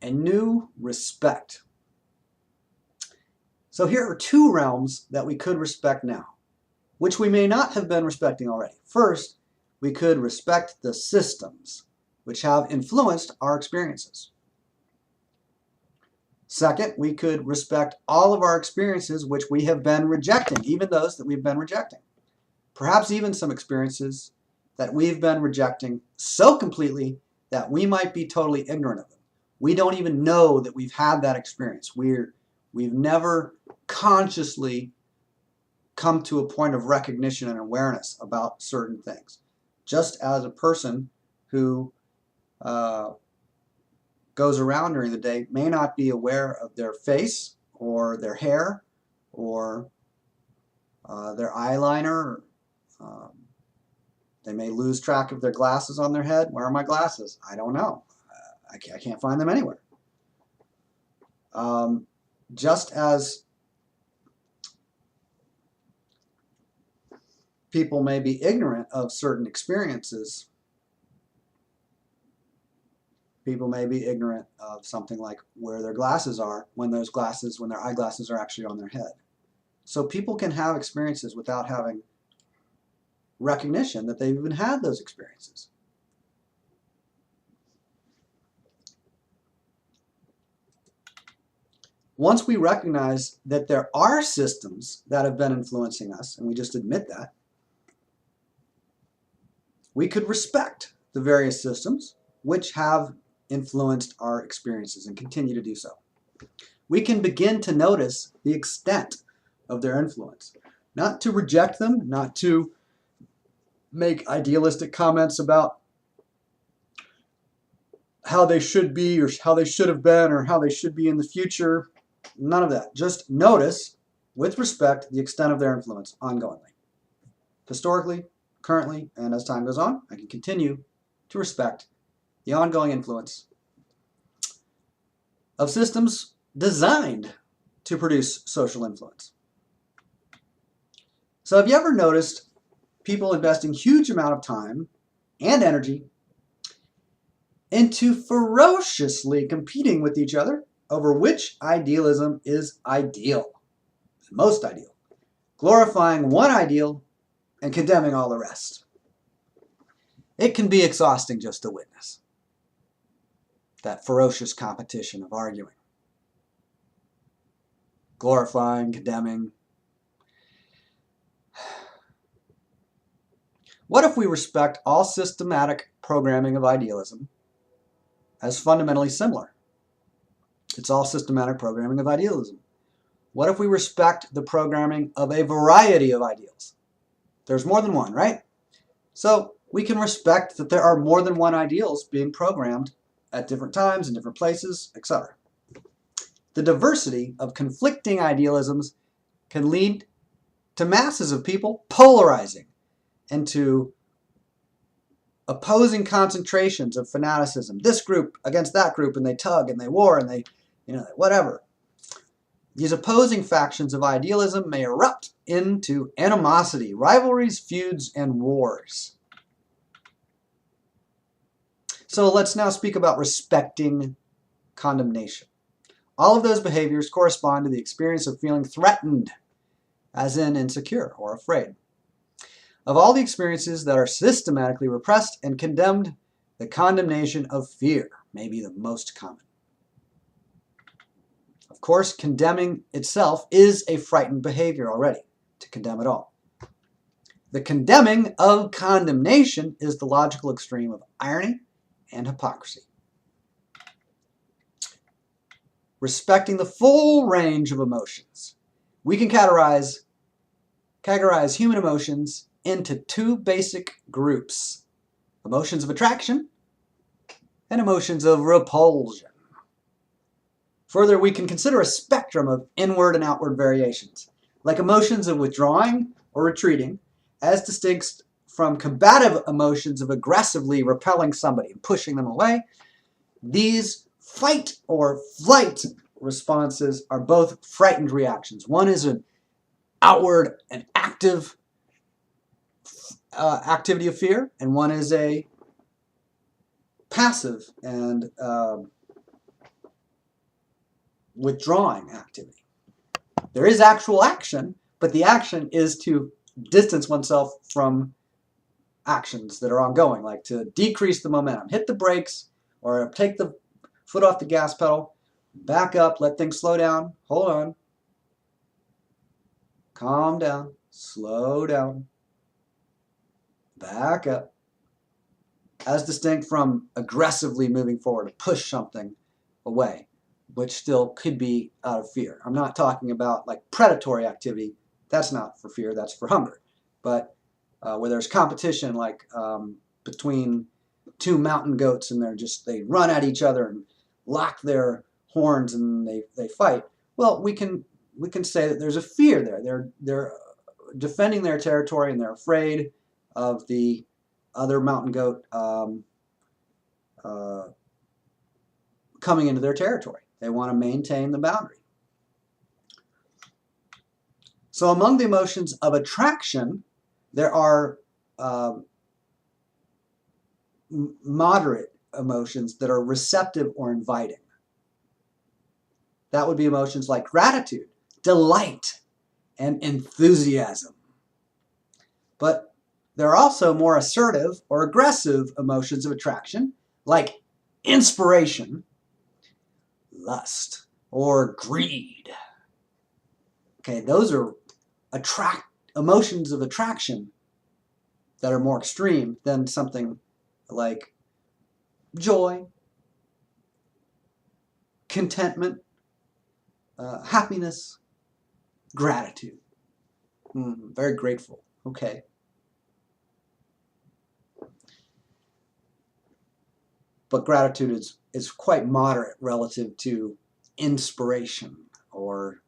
a new respect. So here are two realms that we could respect now, which we may not have been respecting already. First, we could respect the systems which have influenced our experiences. Second, we could respect all of our experiences which we have been rejecting, even those that we've been rejecting. Perhaps even some experiences that we've been rejecting so completely that we might be totally ignorant of them. We don't even know that we've had that experience. We've never consciously come to a point of recognition and awareness about certain things. Just as a person who goes around during the day may not be aware of their face or their hair or their eyeliner. They may lose track of their glasses on their head. Where are my glasses? I don't know. I can't find them anywhere. Just as people may be ignorant of certain experiences, people may be ignorant of something like where their glasses are when their eyeglasses are actually on their head. So people can have experiences without having recognition that they've even had those experiences. Once we recognize that there are systems that have been influencing us, and we just admit that, we could respect the various systems which have influenced our experiences and continue to do so. We can begin to notice the extent of their influence. Not to reject them, not to make idealistic comments about how they should be or how they should have been or how they should be in the future. None of that. Just notice, with respect, the extent of their influence ongoingly. Historically, currently, and as time goes on, I can continue to respect the ongoing influence of systems designed to produce social influence. So have you ever noticed people investing huge amount of time and energy into ferociously competing with each other over which idealism is ideal, most ideal, glorifying one ideal and condemning all the rest? It can be exhausting just to witness that ferocious competition of arguing, glorifying, condemning. What if we respect all systematic programming of idealism as fundamentally similar? It's all systematic programming of idealism. What if we respect the programming of a variety of ideals? There's more than one, right? So we can respect that there are more than one ideals being programmed at different times in different places, etc. The diversity of conflicting idealisms can lead to masses of people polarizing into opposing concentrations of fanaticism. This group against that group, and they tug and they war and they, whatever. These opposing factions of idealism may erupt into animosity, rivalries, feuds, and wars. So let's now speak about respecting condemnation. All of those behaviors correspond to the experience of feeling threatened, as in insecure or afraid. Of all the experiences that are systematically repressed and condemned, the condemnation of fear may be the most common. Of course, condemning itself is a frightened behavior already, to condemn it all. The condemning of condemnation is the logical extreme of irony and hypocrisy. Respecting the full range of emotions. We can categorize human emotions into two basic groups: emotions of attraction and emotions of repulsion. Further, we can consider a spectrum of inward and outward variations, like emotions of withdrawing or retreating, as distinct from combative emotions of aggressively repelling somebody and pushing them away. These fight or flight responses are both frightened reactions. One is an outward and active activity of fear, and one is a passive and withdrawing activity. There is actual action, but the action is to distance oneself from actions that are ongoing, like to decrease the momentum. Hit the brakes or take the foot off the gas pedal, back up, let things slow down, hold on, calm down, slow down, back up, as distinct from aggressively moving forward to push something away, which still could be out of fear. I'm not talking about like predatory activity. That's not for fear, that's for hunger. But where there's competition, like between two mountain goats, and they run at each other and lock their horns and they fight. Well, we can say that there's a fear there. They're defending their territory and they're afraid of the other mountain goat coming into their territory. They want to maintain the boundary. So among the emotions of attraction, there are moderate emotions that are receptive or inviting. That would be emotions like gratitude, delight, and enthusiasm. But there are also more assertive or aggressive emotions of attraction, like inspiration, lust, or greed. Okay, those are emotions of attraction that are more extreme than something like joy, contentment, happiness, gratitude. Very grateful. Okay. But gratitude is quite moderate relative to inspiration or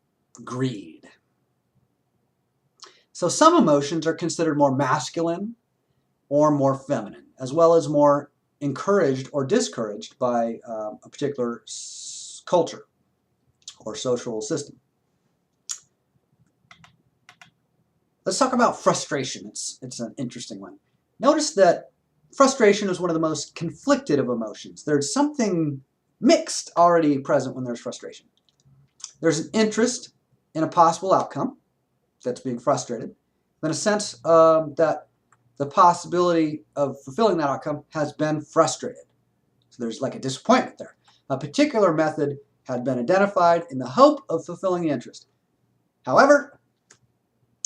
greed. So some emotions are considered more masculine or more feminine, as well as more encouraged or discouraged by a particular culture or social system. Let's talk about frustration. It's an interesting one. Notice that frustration is one of the most conflicted of emotions. There's something mixed already present when there's frustration. There's an interest in a possible outcome that's being frustrated, then a sense that the possibility of fulfilling that outcome has been frustrated. So there's like a disappointment there. A particular method had been identified in the hope of fulfilling the interest. However,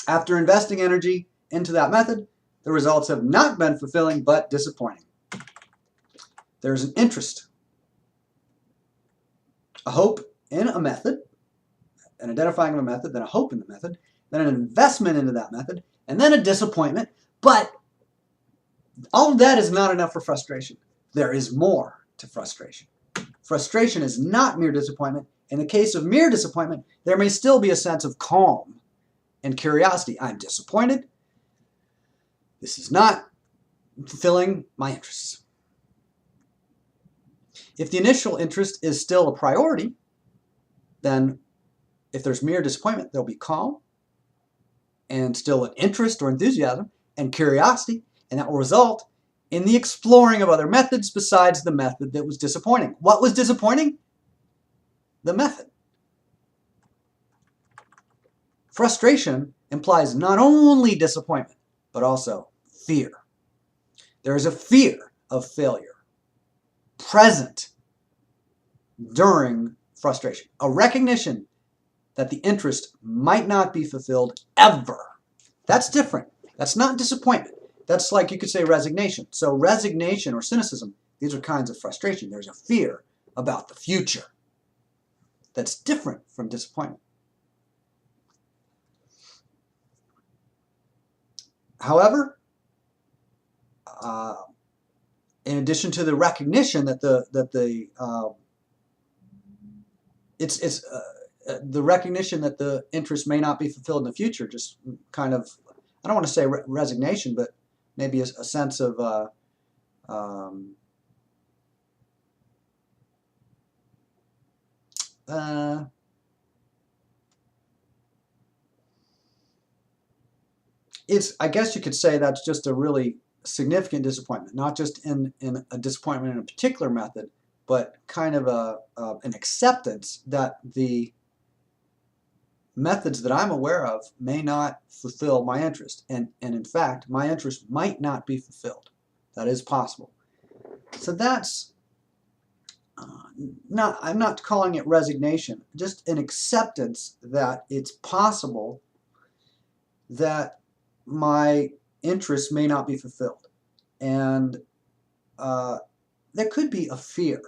after investing energy into that method, the results have not been fulfilling but disappointing. There's an interest, a hope in a method, an identifying of a method, then a hope in the method, then an investment into that method, and then a disappointment. But all of that is not enough for frustration. There is more to frustration. Frustration is not mere disappointment. In the case of mere disappointment, there may still be a sense of calm and curiosity. I'm disappointed. This is not fulfilling my interests. If the initial interest is still a priority, then if there's mere disappointment, there'll be calm and still an interest or enthusiasm and curiosity, and that will result in the exploring of other methods besides the method that was disappointing. What was disappointing? The method. Frustration implies not only disappointment, but also fear. There is a fear of failure present during frustration, a recognition that the interest might not be fulfilled ever. That's different. That's not disappointment. That's like you could say resignation. So resignation or cynicism, these are kinds of frustration. There's a fear about the future that's different from disappointment. However, in addition to the recognition that the recognition that the interest may not be fulfilled in the future, just kind of, I don't want to say resignation, but maybe a sense of I guess you could say that's just a really significant disappointment, not just in a disappointment in a particular method, but kind of an acceptance that the methods that I'm aware of may not fulfill my interest. And in fact, my interest might not be fulfilled. That is possible. So that's I'm not calling it resignation, just an acceptance that it's possible that my interests may not be fulfilled. And there could be a fear.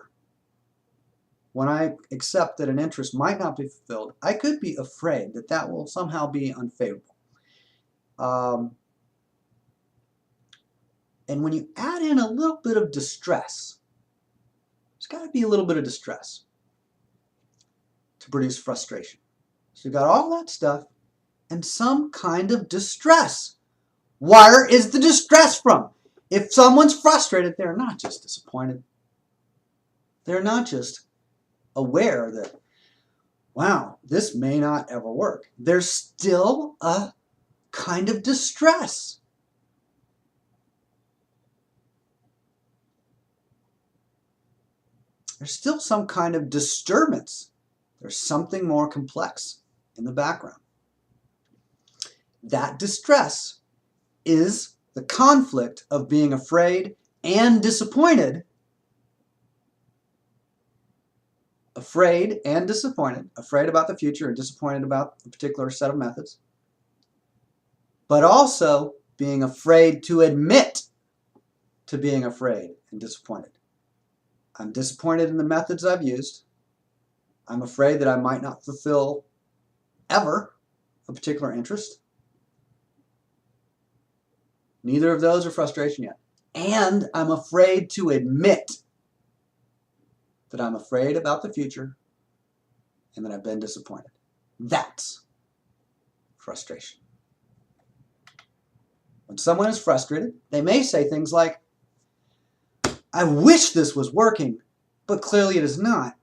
When I accept that an interest might not be fulfilled, I could be afraid that that will somehow be unfavorable. And when you add in a little bit of distress, there's got to be a little bit of distress to produce frustration. So you've got all that stuff and some kind of distress. Where is the distress from? If someone's frustrated, they're not just disappointed. They're not just aware that, wow, this may not ever work. There's still a kind of distress. There's still some kind of disturbance. There's something more complex in the background. That distress is the conflict of being afraid and disappointed. Afraid and disappointed. Afraid about the future and disappointed about a particular set of methods. But also being afraid to admit to being afraid and disappointed. I'm disappointed in the methods I've used. I'm afraid that I might not fulfill ever a particular interest. Neither of those are frustration yet. And I'm afraid to admit that I'm afraid about the future and that I've been disappointed. That's frustration. When someone is frustrated, they may say things like, I wish this was working, but clearly it is not,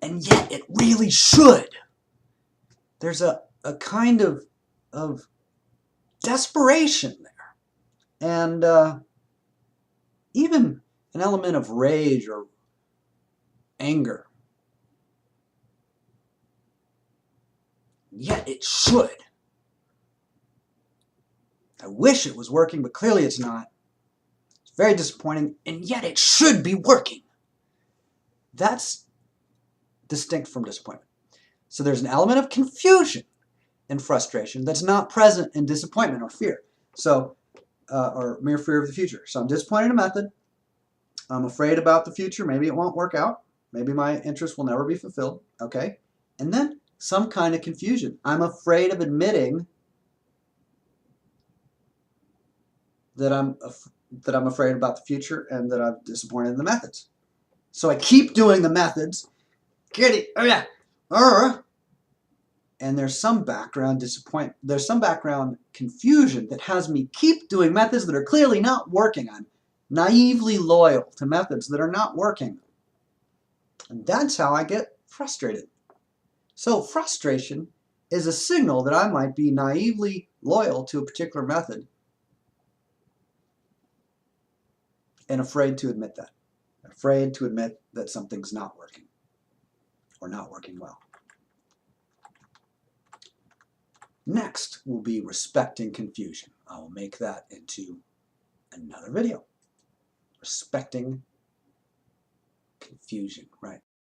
and yet it really should. There's a kind of desperation there, and even an element of rage or anger. Yet it should. I wish it was working, but clearly it's not. It's very disappointing, and yet it should be working. That's distinct from disappointment. So there's an element of confusion and frustration that's not present in disappointment or fear. So, or mere fear of the future. So I'm disappointed in a method. I'm afraid about the future. Maybe it won't work out. Maybe my interest will never be fulfilled. Okay. And then some kind of confusion. I'm afraid of admitting that I'm afraid about the future and that I'm disappointed in the methods. So I keep doing the methods. Get it? Oh yeah. And there's some background disappointment. There's some background confusion that has me keep doing methods that are clearly not working. I'm naively loyal to methods that are not working. And that's how I get frustrated. So frustration is a signal that I might be naively loyal to a particular method and afraid to admit that. Afraid to admit that something's not working or not working well. Next will be respecting confusion. I will make that into another video. Respecting confusion, right?